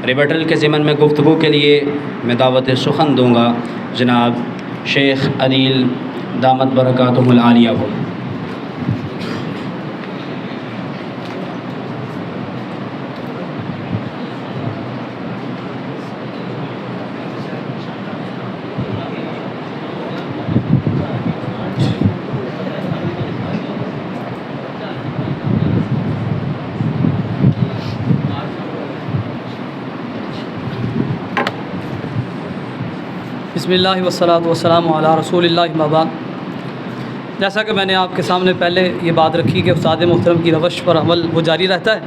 Rebuttal کے ضمن میں گفتگو کے لیے میں دعوت سخن دوں گا جناب شیخ عدیل دامت برکاتہم العالیہ کو۔ بسم اللہ والصلاۃ والسلام علی رسول اللہ اما بعد۔ جیسا کہ میں نے آپ کے سامنے پہلے یہ بات رکھی کہ استاد محترم کی روش پر عمل وہ جاری رہتا ہے،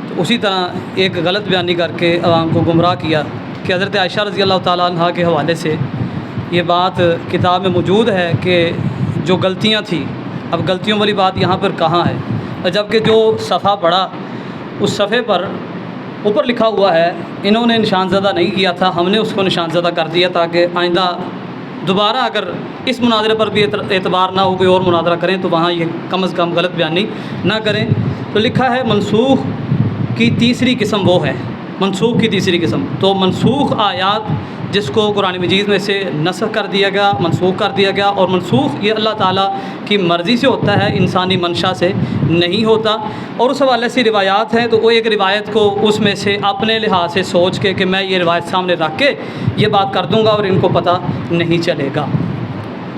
تو اسی طرح ایک غلط بیانی کر کے عوام کو گمراہ کیا کہ حضرت عائشہ رضی اللہ تعالیٰ عنہ کے حوالے سے یہ بات کتاب میں موجود ہے کہ جو غلطیاں تھیں، اب غلطیوں والی بات یہاں پر کہاں ہے، اور جبکہ جو صفحہ پڑھا اس صفحے پر اوپر لکھا ہوا ہے، انہوں نے نشان زدہ نہیں کیا تھا، ہم نے اس کو نشان زدہ کر دیا تاکہ آئندہ دوبارہ اگر اس مناظرے پر بھی اعتبار نہ ہو، کوئی اور مناظرہ کریں تو وہاں یہ کم از کم غلط بیانی نہ کریں۔ تو لکھا ہے منسوخ کی تیسری قسم وہ ہے، منسوخ کی تیسری قسم، تو منسوخ آیات جس کو قرآن مجید میں سے نسخ کر دیا گیا، منسوخ کر دیا گیا، اور منسوخ یہ اللہ تعالیٰ کی مرضی سے ہوتا ہے، انسانی منشا سے نہیں ہوتا، اور اس حوالے سے روایات ہیں تو وہ ایک روایت کو اس میں سے اپنے لحاظ سے سوچ کے کہ میں یہ روایت سامنے رکھ کے یہ بات کر دوں گا اور ان کو پتہ نہیں چلے گا۔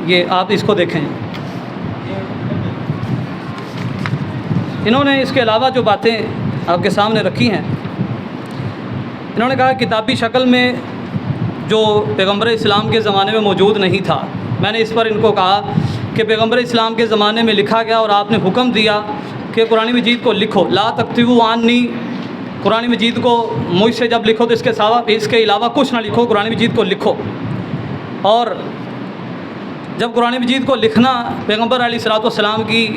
یہ آپ اس کو دیکھیں، انہوں نے اس کے علاوہ جو باتیں آپ کے سامنے رکھی ہیں، انہوں نے کہا کتابی شکل میں جو پیغمبر اسلام کے زمانے میں موجود نہیں تھا، میں نے اس پر ان کو کہا کہ پیغمبر اسلام کے زمانے میں لکھا گیا اور آپ نے حکم دیا کہ قرآن مجید کو لکھو، لا تکتبوا عنی، قرآن مجید کو مجھ سے جب لکھو تو اس کے علاوہ کچھ نہ لکھو، قرآن مجید کو لکھو۔ اور جب قرآن مجید کو لکھنا پیغمبر علیہ الصلوۃ والسلام کی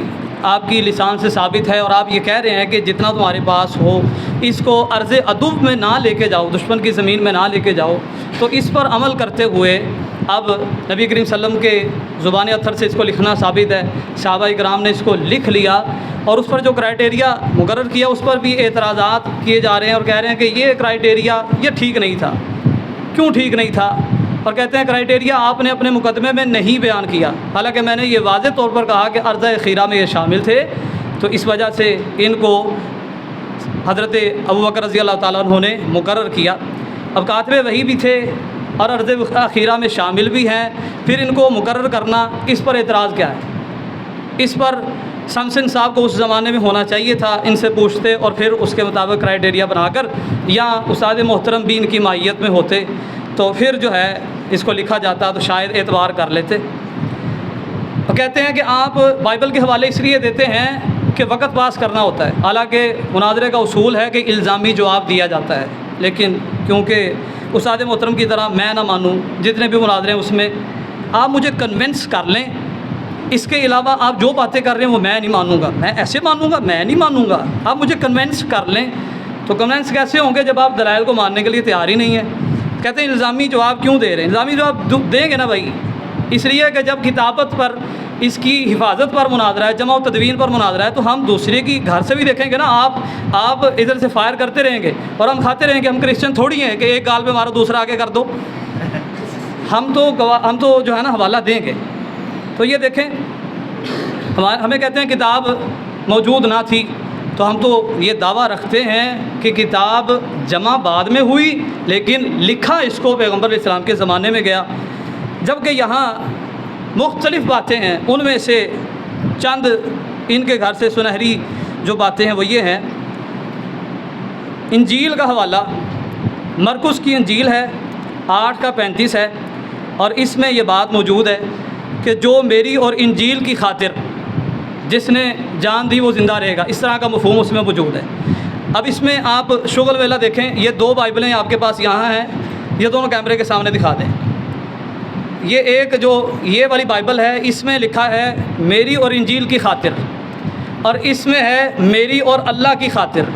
آپ کی لسان سے ثابت ہے، اور آپ یہ کہہ رہے ہیں کہ جتنا تمہارے پاس ہو اس کو عرض ادب میں نہ لے کے جاؤ، دشمن کی زمین میں نہ لے کے جاؤ، تو اس پر عمل کرتے ہوئے اب نبی کریم صلی اللہ علیہ وسلم کے زبان اطہر سے اس کو لکھنا ثابت ہے، صحابہ کرام نے اس کو لکھ لیا، اور اس پر جو کرائٹیریا مقرر کیا اس پر بھی اعتراضات کیے جا رہے ہیں، اور کہہ رہے ہیں کہ یہ کرائٹیریا یہ ٹھیک نہیں تھا۔ کیوں ٹھیک نہیں تھا؟ اور کہتے ہیں کرائٹیریا آپ نے اپنے مقدمے میں نہیں بیان کیا، حالانکہ میں نے یہ واضح طور پر کہا کہ عرض خیرہ میں یہ شامل تھے، تو اس وجہ سے ان کو حضرت ابوبکر رضی اللہ تعالیٰ عنہ نے مقرر کیا۔ اب کاتب وحی بھی تھے اور عرض خیرہ میں شامل بھی ہیں، پھر ان کو مقرر کرنا، اس پر اعتراض کیا ہے؟ اس پر سمسن صاحب کو اس زمانے میں ہونا چاہیے تھا، ان سے پوچھتے اور پھر اس کے مطابق کرائٹیریا بنا کر، یا استاد محترم بھی ان کی مائیت میں ہوتے تو پھر جو ہے اس کو لکھا جاتا تو شاید اعتبار کر لیتے۔ اور کہتے ہیں کہ آپ بائبل کے حوالے اس لیے دیتے ہیں کہ وقت پاس کرنا ہوتا ہے، حالانکہ مناظرے کا اصول ہے کہ الزامی جواب دیا جاتا ہے، لیکن کیونکہ استاد محترم کی طرح میں نہ مانوں، جتنے بھی مناظرے ہیں اس میں آپ مجھے کنونس کر لیں، اس کے علاوہ آپ جو باتیں کر رہے ہیں وہ میں نہیں مانوں گا، میں ایسے مانوں گا، میں نہیں مانوں گا، آپ مجھے کنونس کر لیں۔ تو کنونس کیسے ہوں گے جب آپ دلائل کو ماننے کے لیے تیار ہی نہیں ہیں؟ کہتے ہیں الزامی جواب کیوں دے رہے ہیں؟ الزامی جواب دیں گے نا بھائی، اس لیے کہ جب کتابت پر اس کی حفاظت پر مناظرہ ہے، جمع و تدوین پر مناظرہ ہے، تو ہم دوسرے کی گھر سے بھی دیکھیں گے نا، آپ ادھر سے فائر کرتے رہیں گے اور ہم کھاتے رہیں گے، ہم کرسچن تھوڑی ہیں کہ ایک گال پہ مارو دوسرا آگے کر دو، ہم تو جو ہے نا حوالہ دیں گے۔ تو یہ دیکھیں، ہمیں کہتے ہیں کتاب موجود نہ تھی، تو ہم تو یہ دعویٰ رکھتے ہیں کہ کتاب جمع بعد میں ہوئی، لیکن لکھا اس کو پیغمبر علیہ السلام کے زمانے میں گیا، جبکہ یہاں مختلف باتیں ہیں، ان میں سے چند ان کے گھر سے سنہری جو باتیں ہیں وہ یہ ہیں۔ انجیل کا حوالہ مرکز کی انجیل ہے، 8:35 ہے، اور اس میں یہ بات موجود ہے کہ جو میری اور انجیل کی خاطر جس نے جان دی وہ زندہ رہے گا، اس طرح کا مفہوم اس میں موجود ہے۔ اب اس میں آپ شغل ویلا دیکھیں، یہ 2 بائبلیں آپ کے پاس یہاں ہیں، یہ دونوں کیمرے کے سامنے دکھا دیں۔ یہ والی بائبل ہے، اس میں لکھا ہے میری اور انجیل کی خاطر، اور اس میں ہے میری اور اللہ کی خاطر۔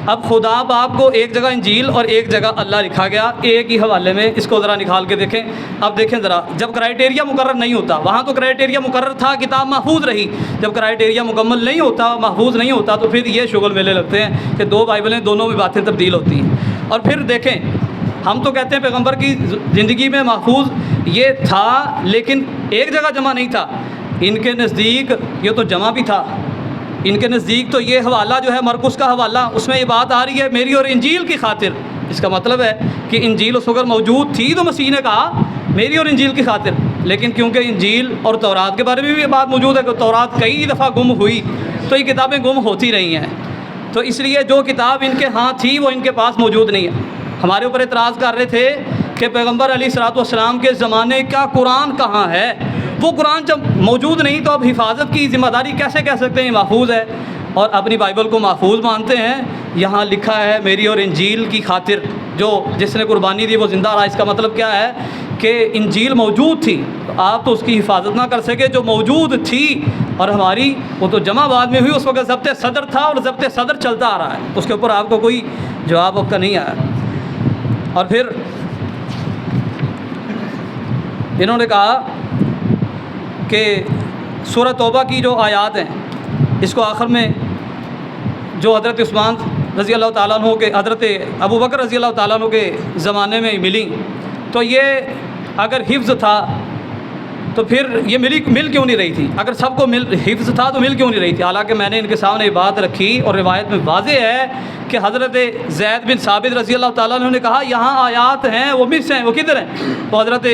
اب خدا باپ کو ایک جگہ انجیل اور ایک جگہ اللہ لکھا گیا، ایک ہی حوالے میں، اس کو ذرا نکال کے دیکھیں۔ اب دیکھیں ذرا، جب کرائٹیریا مقرر نہیں ہوتا، وہاں تو کرائٹیریا مقرر تھا، کتاب محفوظ رہی، جب کرائٹیریا مکمل نہیں ہوتا، محفوظ نہیں ہوتا، تو پھر یہ شغل میلے لگتے ہیں کہ 2 بائبلیں، دونوں میں باتیں تبدیل ہوتی ہیں۔ اور پھر دیکھیں، ہم تو کہتے ہیں پیغمبر کی زندگی میں محفوظ یہ تھا، لیکن ایک جگہ جمع نہیں تھا، ان کے نزدیک یہ تو جمع بھی تھا۔ ان کے نزدیک تو یہ حوالہ جو ہے مرقس کا حوالہ، اس میں یہ بات آ رہی ہے میری اور انجیل کی خاطر۔ اس کا مطلب ہے کہ انجیل اس وقت موجود تھی تو مسیح نے کہا میری اور انجیل کی خاطر، لیکن کیونکہ انجیل اور تورات کے بارے میں بھی یہ بات موجود ہے کہ تورات کئی دفعہ گم ہوئی، تو یہ کتابیں گم ہوتی رہی ہیں، تو اس لیے جو کتاب ان کے ہاں تھی وہ ان کے پاس موجود نہیں ہے۔ ہمارے اوپر اعتراض کر رہے تھے کہ پیغمبر علیہ الصلوۃ والسلام کے زمانے کا قرآن کہاں ہے؟ وہ قرآن جب موجود نہیں تو اب حفاظت کی ذمہ داری کیسے کہہ سکتے ہیں محفوظ ہے؟ اور اپنی بائبل کو محفوظ مانتے ہیں، یہاں لکھا ہے میری اور انجیل کی خاطر، جو جس نے قربانی دی وہ زندہ رہا۔ اس کا مطلب کیا ہے کہ انجیل موجود تھی، تو آپ تو اس کی حفاظت نہ کر سکے جو موجود تھی، اور ہماری وہ تو جمع بعد میں ہوئی، اس وقت ضبط صدر تھا اور ضبط صدر چلتا آ رہا ہے، اس کے اوپر آپ کو کوئی جواب آپ کا نہیں آیا۔ اور پھر انہوں نے کہا کہ سورہ توبہ کی جو آیات ہیں، اس کو آخر میں جو حضرت عثمان رضی اللہ تعالیٰ عنہ کے، حضرت ابو بکر رضی اللہ تعالیٰ عنہ کے زمانے میں ملیں، تو یہ اگر حفظ تھا تو پھر یہ مل کیوں نہیں رہی تھی؟ اگر سب کو حفظ تھا تو مل کیوں نہیں رہی تھی؟ حالانکہ میں نے ان کے سامنے یہ بات رکھی اور روایت میں واضح ہے کہ حضرت زید بن ثابت رضی اللہ تعالیٰ عنہ نے کہا یہاں آیات ہیں وہ مس ہیں، وہ کدھر ہیں؟ تو حضرت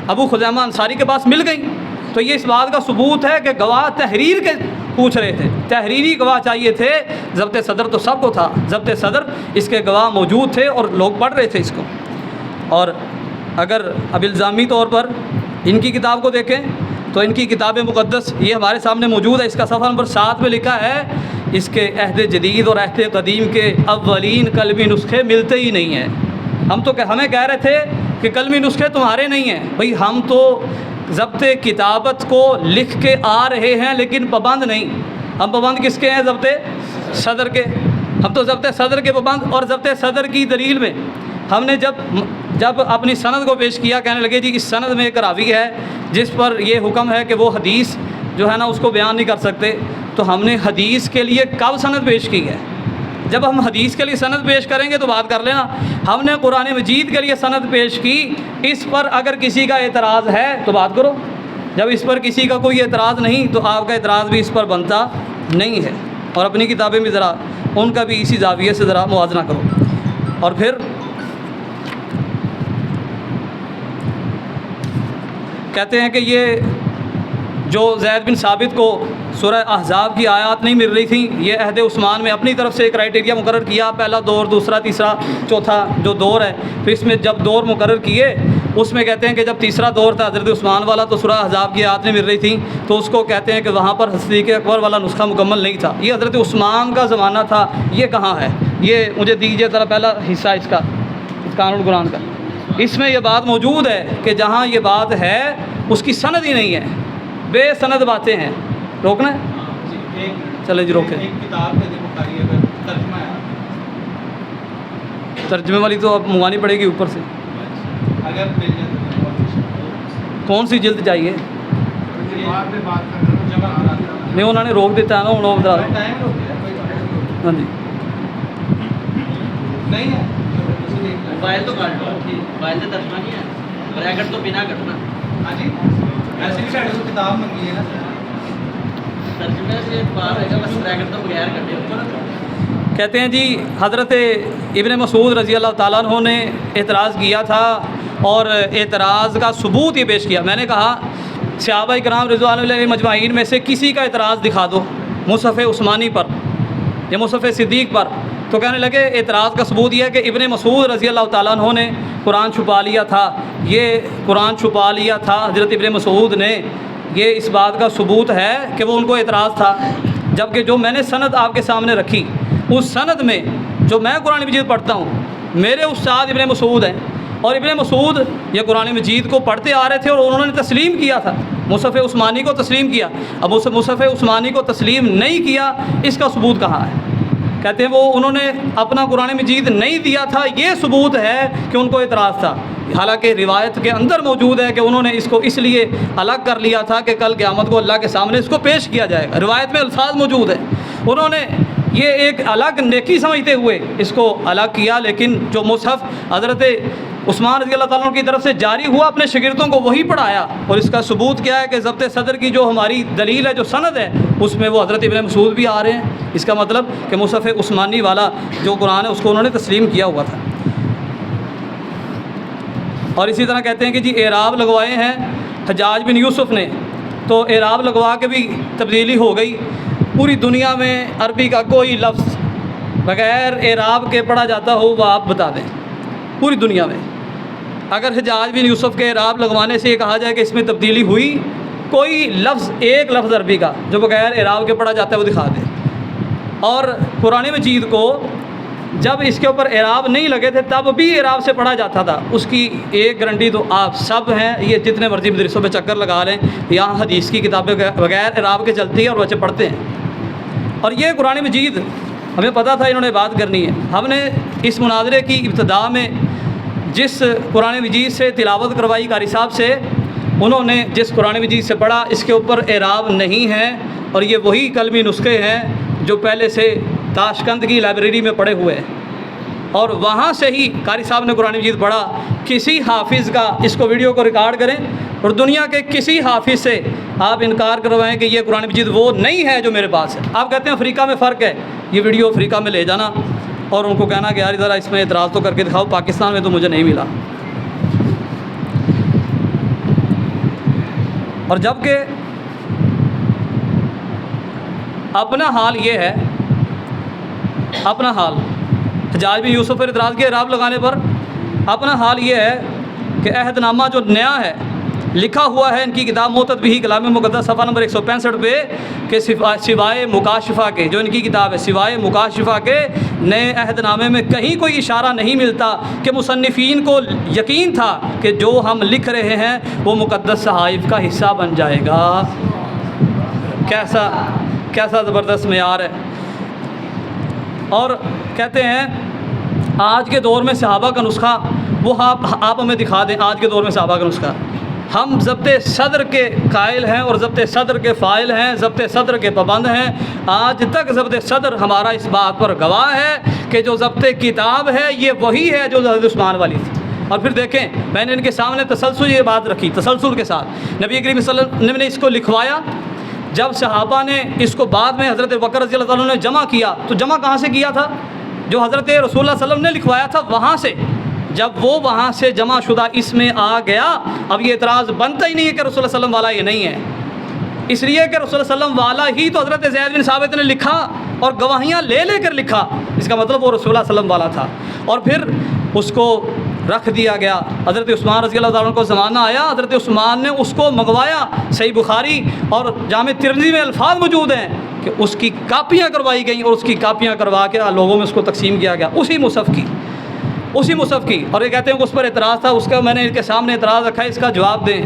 ابو خزیمہ انصاری کے پاس مل گئیں۔ تو یہ اس بات کا ثبوت ہے کہ گواہ تحریر کے پوچھ رہے تھے، تحریری گواہ چاہیے تھے، ضبط صدر تو سب کو تھا، ضبط صدر اس کے گواہ موجود تھے اور لوگ پڑھ رہے تھے اس کو۔ اور اگر اب الزامی طور پر ان کی کتاب کو دیکھیں تو ان کی کتاب مقدس یہ ہمارے سامنے موجود ہے، اس کا صفحہ نمبر 7 میں لکھا ہے اس کے عہد جدید اور عہد قدیم کے اولین قلمی نسخے ملتے ہی نہیں ہیں۔ ہمیں کہہ رہے تھے کہ قلمی نسخے تمہارے نہیں ہیں، بھئی ہم تو ضبط کتابت کو لکھ کے آ رہے ہیں لیکن پابند نہیں۔ ہم پابند کس کے ہیں؟ ضبط صدر کے۔ ہم تو ضبط صدر کے پابند، اور ضبط صدر کی دلیل میں ہم نے جب اپنی سند کو پیش کیا، کہنے لگے جی اس سند میں ایک راوی ہے جس پر یہ حکم ہے کہ وہ حدیث جو ہے نا اس کو بیان نہیں کر سکتے، تو ہم نے حدیث کے لیے کب سند پیش کی ہے؟ جب ہم حدیث کے لیے سند پیش کریں گے تو بات کر لینا۔ ہم نے قرآن مجید کے لیے سند پیش کی، اس پر اگر کسی کا اعتراض ہے تو بات کرو، جب اس پر کسی کا کوئی اعتراض نہیں تو آپ کا اعتراض بھی اس پر بنتا نہیں ہے۔ اور اپنی کتابیں بھی ذرا ان کا بھی اسی زاویے سے ذرا موازنہ کرو۔ اور پھر کہتے ہیں کہ یہ جو زید بن ثابت کو سورہ احزاب کی آیات نہیں مل رہی تھیں، یہ عہد عثمان میں اپنی طرف سے کرائٹیریا مقرر کیا، پہلا دور، دوسرا، تیسرا، چوتھا جو دور ہے، پھر اس میں جب دور مقرر کیے اس میں کہتے ہیں کہ جب تیسرا دور تھا حضرت عثمان والا تو سورہ احزاب کی آیات نہیں مل رہی تھیں، تو اس کو کہتے ہیں کہ وہاں پر صدیق اکبر والا نسخہ مکمل نہیں تھا، یہ حضرت عثمان کا زمانہ تھا، یہ کہاں ہے؟ یہ مجھے دیجیے ذرا پہلا حصہ اس کا، اس قانون قرآن کا، اس میں یہ بات موجود ہے کہ جہاں یہ بات ہے اس کی سند ہی نہیں ہے، بے سند باتیں ہیں۔ روکنا ہے؟ چلیں جی روکیں۔ ترجمے والی تو اب منگوانی پڑے گی اوپر سے۔ کون سی جلد چاہیے؟ نہیں انہوں نے روک دیتا ہے نا، ہاں جی موبائل تو کاٹ لو، موبائل سے ترجمہ نہیں ہے، بریکٹ تو بنا کٹنا۔ ہاں جی ایسے بھی ساڈے کو کتاب منگی ہے نا، ترجمے سے بات ہے بس بریکٹ تو بغیر کٹے۔ کہتے ہیں جی حضرت ابن مسعود رضی اللہ تعالیٰ عنہ نے اعتراض کیا تھا اور اعتراض کا ثبوت یہ پیش کیا۔ میں نے کہا صحابہ کرام رضوان اللہ مجمعین میں سے کسی کا اعتراض دکھا دو مصحف عثمانی پر یا مصحف صدیق پر، تو کہنے لگے اعتراض کا ثبوت یہ ہے کہ ابن مسعود رضی اللہ تعالیٰ عنہ نے قرآن چھپا لیا تھا، یہ قرآن چھپا لیا تھا حضرت ابن مسعود نے، یہ اس بات کا ثبوت ہے کہ وہ ان کو اعتراض تھا۔ جبکہ جو میں نے سند آپ کے سامنے رکھی اس سند میں جو میں قرآن مجید پڑھتا ہوں میرے استاد ابن مسعود ہیں، اور ابن مسعود یہ قرآن مجید کو پڑھتے آ رہے تھے اور انہوں نے تسلیم کیا تھا، مصحف عثمانی کو تسلیم کیا۔ اب مصحف عثمانی کو تسلیم نہیں کیا، اس کا ثبوت کہاں ہے؟ کہتے ہیں وہ انہوں نے اپنا قرآن مجید نہیں دیا تھا، یہ ثبوت ہے کہ ان کو اعتراض تھا، حالانکہ روایت کے اندر موجود ہے کہ انہوں نے اس کو اس لیے الگ کر لیا تھا کہ کل قیامت کو اللہ کے سامنے اس کو پیش کیا جائے گا، روایت میں الفاظ موجود ہیں۔ انہوں نے یہ ایک الگ نیکی سمجھتے ہوئے اس کو الگ کیا، لیکن جو مصحف حضرت عثمان رضی اللہ تعالیٰ عنہ کی طرف سے جاری ہوا اپنے شاگردوں کو وہی پڑھایا، اور اس کا ثبوت کیا ہے کہ ضبط صدر کی جو ہماری دلیل ہے، جو سند ہے، اس میں وہ حضرت ابن مسعود بھی آ رہے ہیں۔ اس کا مطلب کہ مصحف عثمانی والا جو قرآن ہے اس کو انہوں نے تسلیم کیا ہوا تھا۔ اور اسی طرح کہتے ہیں کہ جی اعراب لگوائے ہیں حجاج بن یوسف نے، تو اعراب لگوا کے بھی تبدیلی ہو گئی۔ پوری دنیا میں عربی کا کوئی لفظ بغیر اعراب کے پڑھا جاتا ہو وہ آپ بتا دیں، پوری دنیا میں اگر حجاج بن یوسف کے اعراب لگوانے سے یہ کہا جائے کہ اس میں تبدیلی ہوئی، کوئی لفظ، ایک لفظ عربی کا جو بغیر اعراب کے پڑھا جاتا ہے وہ دکھا دیں۔ اور قرآن مجید کو جب اس کے اوپر اعراب نہیں لگے تھے تب بھی اعراب سے پڑھا جاتا تھا، اس کی ایک گارنٹی تو آپ سب ہیں، یہ جتنے مرضی مدرسوں پہ چکر لگا لیں، یہاں حدیث کی کتابیں بغیر اعراب کے چلتی ہیں اور بچے پڑھتے ہیں۔ اور یہ قرآن مجید ہمیں پتہ تھا انہوں نے بات کرنی ہے۔ ہم نے اس مناظرے کی ابتدا میں جس قرآن مجید سے تلاوت کروائی قاری صاحب سے، انہوں نے جس قرآن مجید سے پڑھا اس کے اوپر اعراب نہیں ہے، اور یہ وہی کلمی نسخے ہیں جو پہلے سے تاشقند کی لائبریری میں پڑے ہوئے ہیں، اور وہاں سے ہی قاری صاحب نے قرآن مجید پڑھا۔ کسی حافظ کا اس کو ویڈیو کو ریکارڈ کریں اور دنیا کے کسی حافظ سے آپ انکار کروائیں کہ یہ قرآن مجید وہ نہیں ہے جو میرے پاس ہے۔ آپ کہتے ہیں افریقہ میں فرق ہے، یہ ویڈیو افریقہ میں لے جانا اور ان کو کہنا کہ یار ذرا اس میں اعتراض تو کر کے دکھاؤ، پاکستان میں تو مجھے نہیں ملا۔ اور جب کہ اپنا حال یہ ہے، اپنا حال حجاج بن یوسف پر اعتراض کے اعراب لگانے پر اپنا حال یہ ہے کہ عہد نامہ جو نیا ہے لکھا ہوا ہے ان کی کتاب موتت بھی کلام مقدس صفحہ نمبر 165 پہ کہ سوائے مکاشفہ کے، جو ان کی کتاب ہے، سوائے مکاشفہ کے نئے عہد نامے میں کہیں کوئی اشارہ نہیں ملتا کہ مصنفین کو یقین تھا کہ جو ہم لکھ رہے ہیں وہ مقدس صحائف کا حصہ بن جائے گا۔ کیسا زبردست معیار ہے۔ اور کہتے ہیں آج کے دور میں صحابہ کا نسخہ وہ آپ ہمیں دکھا دیں، آج کے دور میں صحابہ کا نسخہ۔ ہم ضبط صدر کے قائل ہیں اور ضبط صدر کے فاعل ہیں، ضبط صدر کے پابند ہیں۔ آج تک ضبط صدر ہمارا اس بات پر گواہ ہے کہ جو ضبط کتاب ہے یہ وہی ہے جو حضرت عثمان والی تھی۔ اور پھر دیکھیں میں نے ان کے سامنے تسلسل یہ بات رکھی، تسلسل کے ساتھ نبی کریم صلی اللہ علیہ وسلم نے اس کو لکھوایا۔ جب صحابہ نے اس کو بعد میں حضرت بکر رضی اللہ تعالیٰ عنہ نے جمع کیا تو جمع کہاں سے کیا تھا؟ جو حضرت رسول اللہ صلی اللہ علیہ وسلم نے لکھوایا تھا وہاں سے۔ جب وہ وہاں سے جمع شدہ اس میں آ گیا، اب یہ اعتراض بنتا ہی نہیں ہے کہ رسول اللہ صلی اللہ علیہ وسلم والا یہ نہیں ہے، اس لیے کہ رسول اللہ صلی اللہ علیہ وسلم والا ہی تو حضرت زید بن ثابت نے لکھا اور گواہیاں لے لے کر لکھا، اس کا مطلب وہ رسول اللہ صلی اللہ علیہ وسلم والا تھا۔ اور پھر اس کو رکھ دیا گیا۔ حضرت عثمان رضی اللہ تعالیٰ عنہ کو زمانہ آیا، حضرت عثمان نے اس کو منگوایا۔ صحیح بخاری اور جامع ترمذی میں الفاظ موجود ہیں کہ اس کی کاپیاں کروائی گئیں اور اس کی کاپیاں کروا کے لوگوں میں اس کو تقسیم کیا گیا، اسی مصحف کی۔ اور یہ کہتے ہیں کہ اس پر اعتراض تھا، اس کا میں نے ان کے سامنے اعتراض رکھا ہے، اس کا جواب دیں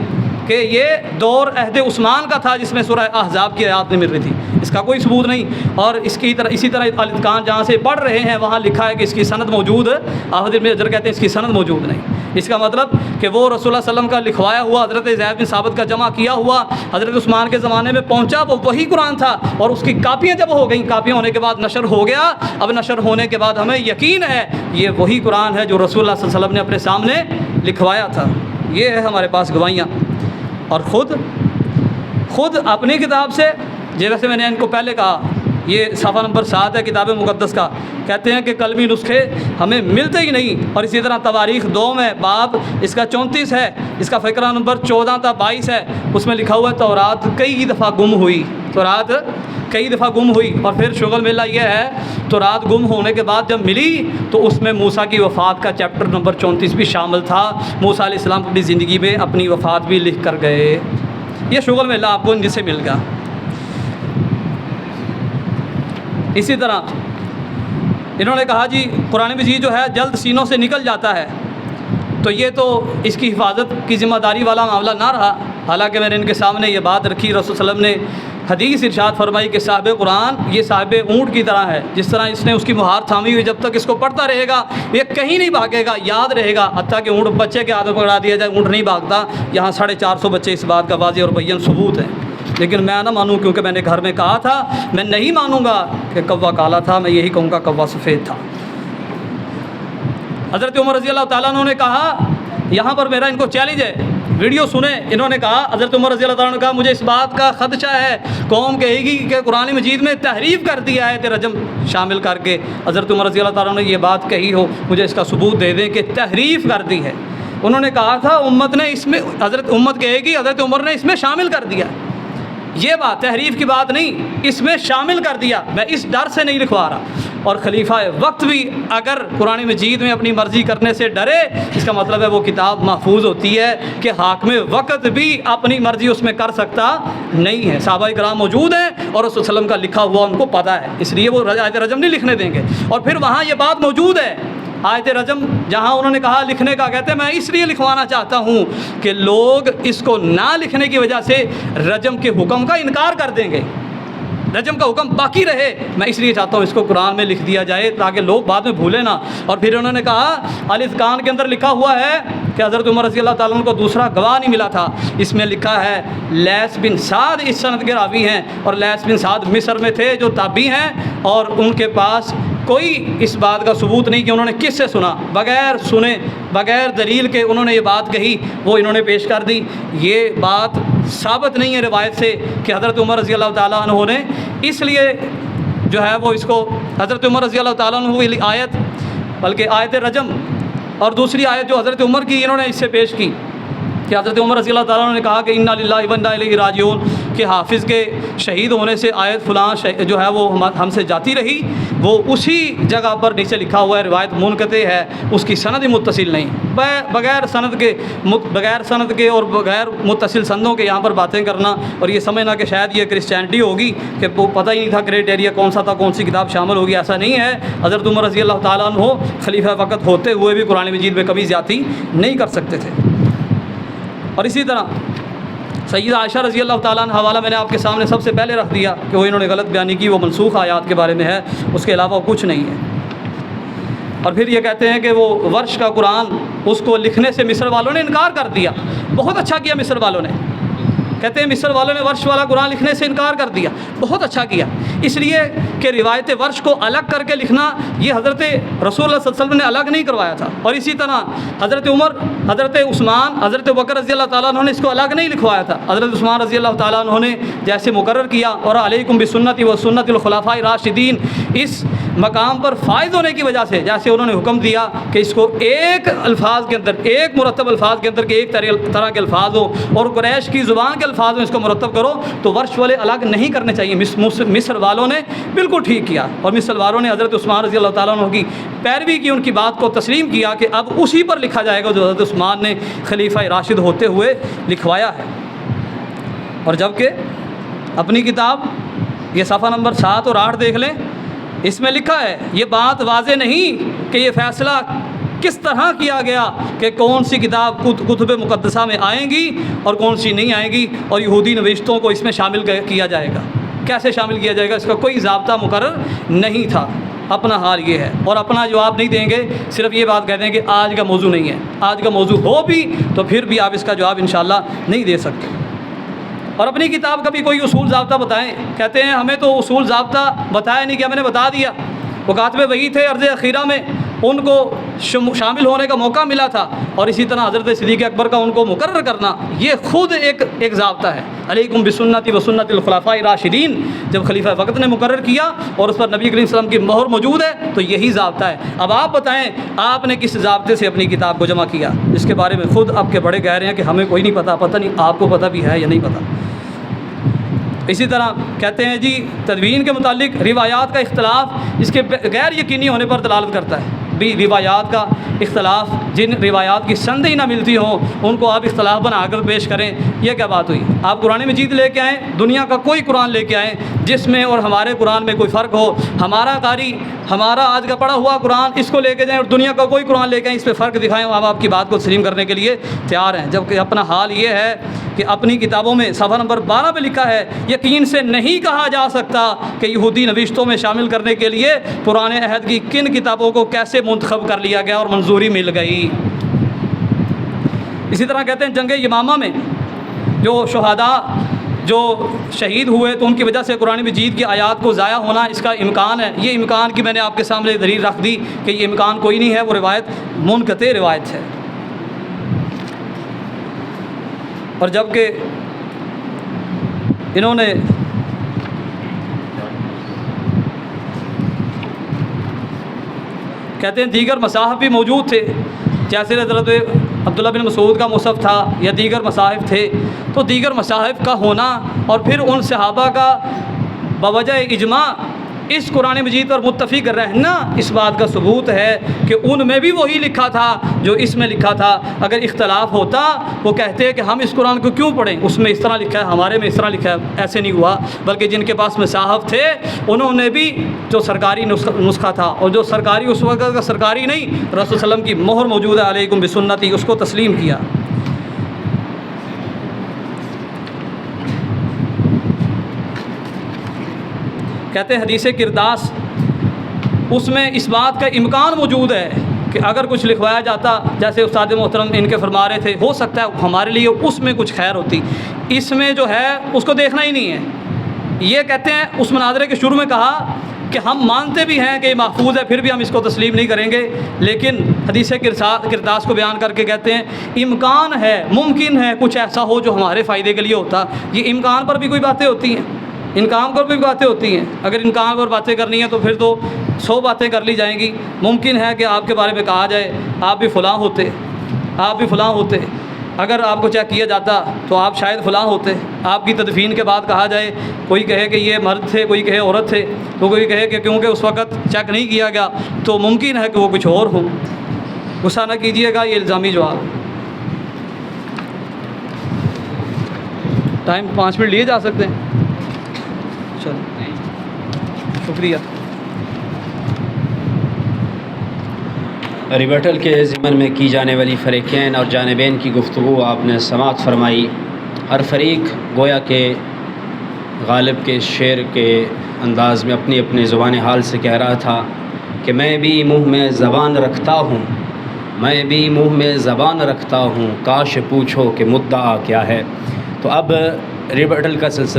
کہ یہ دور عہد عثمان کا تھا جس میں سورہ احزاب کی آیات نہیں مل رہی تھی، اس کا کوئی ثبوت نہیں۔ اور اسی طرح الاتقان جہاں سے پڑھ رہے ہیں وہاں لکھا ہے کہ اس کی سند موجود، حافظ ابن حجر کہتے ہیں اس کی سند موجود نہیں۔ اس کا مطلب کہ وہ رسول اللہ صلی اللہ علیہ وسلم کا لکھوایا ہوا، حضرت زید بن ثابت کا جمع کیا ہوا، حضرت عثمان کے زمانے میں پہنچا، وہ وہی قرآن تھا، اور اس کی کاپیاں جب ہو گئیں، کاپیاں ہونے کے بعد نشر ہو گیا۔ اب نشر ہونے کے بعد ہمیں یقین ہے یہ وہی قرآن ہے جو رسول اللہ صلی اللہ علیہ وسلم نے اپنے سامنے لکھوایا تھا۔ یہ ہے ہمارے پاس گواہیاں۔ اور خود اپنی کتاب سے، جیسے میں نے ان کو پہلے کہا، یہ صفحہ نمبر 7 ہے کتاب مقدس کا، کہتے ہیں کہ قلمی نسخے ہمیں ملتے ہی نہیں۔ اور اسی طرح تواریخ 2 میں باب اس کا 34 ہے، اس کا فقرہ نمبر 14 تا 22 ہے، اس میں لکھا ہوا ہے تورات کئی دفعہ گم ہوئی، تورات کئی دفعہ گم ہوئی۔ اور پھر شغل میلہ یہ ہے، تورات گم ہونے کے بعد جب ملی تو اس میں موسیٰ کی وفات کا چیپٹر نمبر 34 بھی شامل تھا۔ موسیٰ علیہ السلام اپنی زندگی میں اپنی وفات بھی لکھ کر گئے۔ یہ شغل میلہ آپ کو ان سے مل گیا۔ اسی طرح انہوں نے کہا جی قرآن مجید جو ہے جلد سینوں سے نکل جاتا ہے، تو یہ تو اس کی حفاظت کی ذمہ داری والا معاملہ نہ رہا۔ حالانکہ میں نے ان کے سامنے یہ بات رکھی، رسول صلی اللہ علیہ وسلم نے حدیث ارشاد فرمائی کہ صاحب قرآن یہ صاحب اونٹ کی طرح ہے، جس طرح اس نے اس کی مہار تھامی ہوئی، جب تک اس کو پڑھتا رہے گا یہ کہیں نہیں بھاگے گا، یاد رہے گا، حتیٰ کہ اونٹ بچے کے ہاتھ میں پکڑا دیا جائے اونٹ نہیں بھاگتا۔ یہاں 450 بچے اس بات کا واضح اور بیان ثبوت ہے۔ لیکن میں نہ مانوں کیونکہ میں نے گھر میں کہا تھا، میں نہیں مانوں گا کہ کوا کالا تھا، میں یہی کہوں گا کوا سفید تھا۔ حضرت عمر رضی اللہ تعالیٰ عنہ نے کہا، یہاں پر میرا ان کو چیلنج ہے، ویڈیو سنیں، انہوں نے کہا، حضرت عمر رضی اللہ تعالیٰ عنہ نے کہا مجھے اس بات کا خدشہ ہے قوم کہے گی کہ قرآن مجید میں تحریف کر دیا ہے رجم شامل کر کے۔ حضرت عمر رضی اللہ تعالیٰ عنہ نے یہ بات کہی ہو، مجھے اس کا ثبوت دے دیں کہ تحریف کر دی ہے۔ انہوں نے کہا تھا امت نے اس میں، حضرت امت کہے گی حضرت عمر نے اس میں شامل کر دیا، یہ بات تحریف کی بات نہیں، اس میں شامل کر دیا، میں اس ڈر سے نہیں لکھوا رہا۔ اور خلیفہ وقت بھی اگر قرآن مجید میں اپنی مرضی کرنے سے ڈرے، اس کا مطلب ہے وہ کتاب محفوظ ہوتی ہے کہ حاکم وقت بھی اپنی مرضی اس میں کر سکتا نہیں ہے۔ صحابہ کرام موجود ہیں اور رسول صلی اللہ علیہ وسلم کا لکھا ہوا ان کو پتہ ہے، اس لیے وہ آیت رجم نہیں لکھنے دیں گے۔ اور پھر وہاں یہ بات موجود ہے، آیت رجم جہاں انہوں نے کہا لکھنے کا، کہتے ہیں میں اس لیے لکھوانا چاہتا ہوں کہ لوگ اس کو نہ لکھنے کی وجہ سے رجم کے حکم کا انکار کر دیں گے، رجم کا حکم باقی رہے، میں اس لیے چاہتا ہوں اس کو قرآن میں لکھ دیا جائے تاکہ لوگ بعد میں بھولیں نہ۔ اور پھر انہوں نے کہا الاذکان کے اندر لکھا ہوا ہے کہ حضرت عمر رضی اللہ تعالیٰ عنہ کو دوسرا گواہ نہیں ملا تھا، اس میں لکھا ہے لیث بن سعد اس سند کے راوی ہیں، اور لیث بن سعد مصر میں تھے جو تابعی ہیں، اور ان کے پاس کوئی اس بات کا ثبوت نہیں کہ انہوں نے کس سے سنا، بغیر سنے بغیر دلیل کے انہوں نے یہ بات کہی، وہ انہوں نے پیش کر دی۔ یہ بات ثابت نہیں ہے روایت سے کہ حضرت عمر رضی اللہ تعالیٰ عنہ نے اس لیے جو ہے وہ اس کو حضرت عمر رضی اللہ تعالیٰ عنہ کی آیت، بلکہ آیت رجم اور دوسری آیت جو حضرت عمر کی انہوں نے اس سے پیش کی کہ حضرت عمر رضی اللہ تعالیٰ عنہ نے کہا کہ انا للہ و انا الیہ راجعون، کہ حافظ کے شہید ہونے سے آیت فلاں جو ہے وہ ہم سے جاتی رہی، وہ اسی جگہ پر نیچے لکھا ہوا ہے، روایت منقطع ہے، اس کی سند متصل نہیں، بغیر سند کے اور بغیر متصل سندوں کے یہاں پر باتیں کرنا اور یہ سمجھنا کہ شاید یہ کرسچینٹی ہوگی کہ وہ پتہ ہی نہیں تھا کریٹیریا کون سا تھا، کون سی کتاب شامل ہوگی، ایسا نہیں ہے۔ حضرت عمر رضی اللہ تعالیٰ عنہ خلیفہ وقت ہوتے ہوئے بھی قرآن مجید میں کبھی زیادتی نہیں کر سکتے تھے۔ اور اسی طرح سیدہ عائشہ رضی اللہ تعالیٰ عنہ حوالہ میں نے آپ کے سامنے سب سے پہلے رکھ دیا کہ وہ انہوں نے غلط بیانی کی، وہ منسوخ آیات کے بارے میں ہے، اس کے علاوہ کچھ نہیں ہے۔ اور پھر یہ کہتے ہیں کہ وہ ورش کا قرآن اس کو لکھنے سے مصر والوں نے انکار کر دیا، بہت اچھا کیا مصر والوں نے، کہتے ہیں مصر والوں نے ورش والا قرآن لکھنے سے انکار کر دیا، بہت اچھا کیا، اس لیے کہ روایت ورش کو الگ کر کے لکھنا یہ حضرت رسول اللہ صلی اللہ علیہ وسلم نے الگ نہیں کروایا تھا۔ اور اسی طرح حضرت عمر، حضرت عثمان، حضرت بکر رضی اللہ تعالیٰ عنہ نے اس کو الگ نہیں لکھوایا تھا۔ حضرت عثمان رضی اللہ تعالیٰ عنہ نے جیسے مقرر کیا اور علیکم بسنتی و سنت الخلفاء الراشدین، اس مقام پر فائز ہونے کی وجہ سے جیسے انہوں نے حکم دیا کہ اس کو ایک الفاظ کے اندر، ایک مرتب الفاظ کے اندر کہ ایک طرح کے الفاظ ہو اور قریش کی زبان کے الفاظ میں اس کو مرتب کرو، تو ورش والے الگ نہیں کرنے چاہیے۔ مصر والوں نے بالکل ٹھیک کیا، اور مصر والوں نے حضرت عثمان رضی اللہ تعالیٰ عنہ کی پیروی کی، ان کی بات کو تسلیم کیا کہ اب اسی پر لکھا جائے گا جو حضرت عثمان نے خلیفہ راشد ہوتے ہوئے لکھوایا ہے۔ اور جبکہ اپنی کتاب یہ صفحہ نمبر 7 اور 8 دیکھ لیں، اس میں لکھا ہے، یہ بات واضح نہیں کہ یہ فیصلہ کس طرح کیا گیا کہ کون سی کتاب کتب مقدسہ میں آئیں گی اور کون سی نہیں آئیں گی، اور یہودی نوشتوں کو اس میں شامل کیا جائے گا، کیسے شامل کیا جائے گا، اس کا کوئی ضابطہ مقرر نہیں تھا۔ اپنا حال یہ ہے، اور اپنا جواب نہیں دیں گے، صرف یہ بات کہہ دیں کہ آج کا موضوع نہیں ہے، آج کا موضوع ہو بھی تو پھر بھی آپ اس کا جواب انشاءاللہ نہیں دے سکتے۔ اور اپنی کتاب کا بھی کوئی اصول ضابطہ بتائیں، کہتے ہیں ہمیں تو اصول ضابطہ بتایا نہیں، کہ میں نے بتا دیا، وہ کاتب وحی تھے عرض اخیرہ میں، ان کو شامل ہونے کا موقع ملا تھا، اور اسی طرح حضرت صدیق اکبر کا ان کو مقرر کرنا یہ خود ایک ضابطہ ہے۔ علیکم بسنتی و سنت الخلفاء راشدین جب خلیفہ وقت نے مقرر کیا اور اس پر نبی کریم صلی اللہ علیہ وسلم کی مہر موجود ہے تو یہی ضابطہ ہے۔ اب آپ بتائیں آپ نے کس ضابطے سے اپنی کتاب کو جمع کیا، اس کے بارے میں خود آپ کے بڑے کہہ رہے ہیں کہ ہمیں کوئی نہیں پتہ نہیں آپ کو پتہ بھی ہے یا نہیں پتہ۔ اسی طرح کہتے ہیں جی تدوین کے متعلق روایات کا اختلاف اس کے غیر یقینی ہونے پر دلالت کرتا ہے۔ بھی روایات کا اختلاف، جن روایات کی سند ہی نہ ملتی ہوں ان کو آپ اختلاف بنا کر پیش کریں، یہ کیا بات ہوئی؟ آپ قرآن مجید لے کے آئیں، دنیا کا کوئی قرآن لے کے آئیں جس میں اور ہمارے قرآن میں کوئی فرق ہو، ہمارا قاری ہمارا آج کا پڑھا ہوا قرآن اس کو لے کے جائیں اور دنیا کا کوئی قرآن لے کے آئیں، اس پہ فرق دکھائیں، ہم آپ کی بات کو تسلیم کرنے کے لیے تیار ہیں۔ جبکہ اپنا حال یہ ہے کہ اپنی کتابوں میں صفحہ نمبر 12 پہ لکھا ہے، یقین سے نہیں کہا جا سکتا کہ یہودی نوشتوں میں شامل کرنے کے لیے پرانے عہد کی کن کتابوں کو کیسے منتخب کر لیا گیا اور منظوری مل گئی۔ اسی طرح کہتے ہیں جنگ یمامہ میں جو شہداء جو شہید ہوئے تو ان کی وجہ سے قرآن مجید کی آیات کو ضائع ہونا اس کا امکان ہے، یہ امکان کی میں نے آپ کے سامنے دلیل رکھ دی کہ یہ امکان کوئی نہیں ہے، وہ روایت منقطع روایت ہے۔ اور جب کہ انہوں نے کہتے ہیں دیگر مصاحف بھی موجود تھے، جیسے حضرت عبداللہ بن مسعود کا مصحف تھا یا دیگر مصاحف تھے، تو دیگر مصاحف کا ہونا اور پھر ان صحابہ کا بوجہ اجماع اس قرآن مجید پر متفق رہنا اس بات کا ثبوت ہے کہ ان میں بھی وہی لکھا تھا جو اس میں لکھا تھا۔ اگر اختلاف ہوتا وہ کہتے کہ ہم اس قرآن کو کیوں پڑھیں، اس میں اس طرح لکھا ہے، ہمارے میں اس طرح لکھا ہے، ایسے نہیں ہوا، بلکہ جن کے پاس مصاحف تھے انہوں نے بھی جو سرکاری نسخہ تھا اور جو سرکاری اس وقت کا سرکاری نہیں، رسول صلی اللہ علیہ وسلم کی مہر موجود ہے علیکم بسنتی، اس کو تسلیم کیا۔ کہتے ہیں حدیث کرداس، اس میں اس بات کا امکان موجود ہے کہ اگر کچھ لکھوایا جاتا، جیسے استاد محترم ان کے فرما رہے تھے، ہو سکتا ہے ہمارے لیے اس میں کچھ خیر ہوتی، اس میں جو ہے اس کو دیکھنا ہی نہیں ہے۔ یہ کہتے ہیں اس مناظرے کے شروع میں کہا کہ ہم مانتے بھی ہیں کہ یہ محفوظ ہے، پھر بھی ہم اس کو تسلیم نہیں کریں گے، لیکن حدیث کرداس کو بیان کر کے کہتے ہیں امکان ہے، ممکن ہے کچھ ایسا ہو جو ہمارے فائدے کے لیے ہوتا۔ یہ امکان پر بھی کوئی باتیں ہوتی ہیں، امکان پر بھی باتیں ہوتی ہیں، اگر امکان پر باتیں کرنی ہیں تو پھر تو 100 باتیں کر لی جائیں گی۔ ممکن ہے کہ آپ کے بارے میں کہا جائے آپ بھی فلاں ہوتے، آپ بھی فلاں ہوتے، اگر آپ کو چیک کیا جاتا تو آپ شاید فلاں ہوتے۔ آپ کی تدفین کے بعد کہا جائے، کوئی کہے کہ یہ مرد تھے، کوئی کہے عورت تھے، تو کوئی کہے کہ کیونکہ اس وقت چیک نہیں کیا گیا تو ممکن ہے کہ وہ کچھ اور ہوں۔ غصہ نہ کیجیے گا، یہ الزامی جواب۔ ٹائم 5 منٹ لیے جا سکتے ہیں؟ چلو شکریہ۔ ریبٹل کے ضمن میں کی جانے والی فریقین اور جانبین کی گفتگو آپ نے سماعت فرمائی۔ ہر فریق گویا کہ غالب کے شعر کے انداز میں اپنی اپنی زبان حال سے کہہ رہا تھا کہ میں بھی منہ میں زبان رکھتا ہوں، میں بھی منہ میں زبان رکھتا ہوں، کاش پوچھو کہ مدعا کیا ہے۔ تو اب ریبٹل کا سلسلہ